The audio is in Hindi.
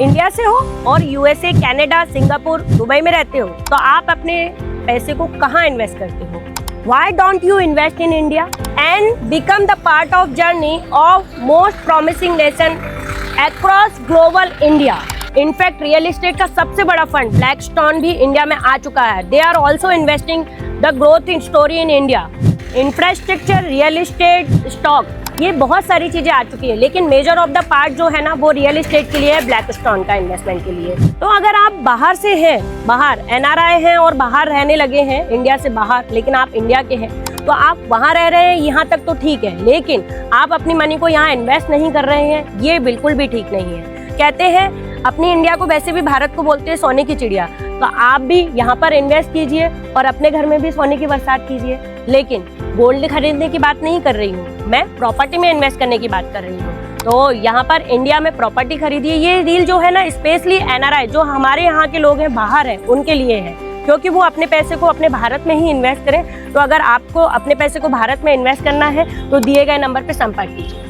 इंडिया से हो और यूएसए, कनाडा, सिंगापुर, दुबई में रहते हो तो आप अपने पैसे को कहाँ इन्वेस्ट करते हो? Why don't you invest in India and become the part of journey of most promising nation across global India? In fact real estate का सबसे बड़ा फंड ब्लैकस्टोन भी इंडिया में आ चुका है। They are also investing the growth in story in India. Infrastructure, real estate, stock, ये बहुत सारी चीजें आ चुकी है, लेकिन मेजर ऑफ द पार्ट जो है ना वो रियल एस्टेट के लिए है, ब्लैकस्टोन का इन्वेस्टमेंट के लिए। तो अगर आप बाहर से हैं, बाहर NRI हैं और बाहर रहने लगे हैं इंडिया से बाहर, लेकिन आप इंडिया के हैं तो आप वहाँ रह रहे हैं, यहाँ तक तो ठीक है, लेकिन आप अपनी मनी को यहाँ इन्वेस्ट नहीं कर रहे हैं, ये बिल्कुल भी ठीक नहीं है। कहते हैं अपनी इंडिया को, वैसे भी भारत को बोलते हैं सोने की चिड़िया, तो आप भी यहाँ पर इन्वेस्ट कीजिए और अपने घर में भी सोने की बरसात कीजिए। लेकिन गोल्ड खरीदने की बात नहीं कर रही हूँ मैं, प्रॉपर्टी में इन्वेस्ट करने की बात कर रही हूँ। तो यहाँ पर इंडिया में प्रॉपर्टी खरीदिए। ये डील जो है ना स्पेशली NRI जो हमारे यहाँ के लोग हैं, बाहर हैं, उनके लिए है, क्योंकि वो अपने पैसे को अपने भारत में ही इन्वेस्ट करें। तो अगर आपको अपने पैसे को भारत में इन्वेस्ट करना है तो दिए गए नंबर पर संपर्क कीजिए।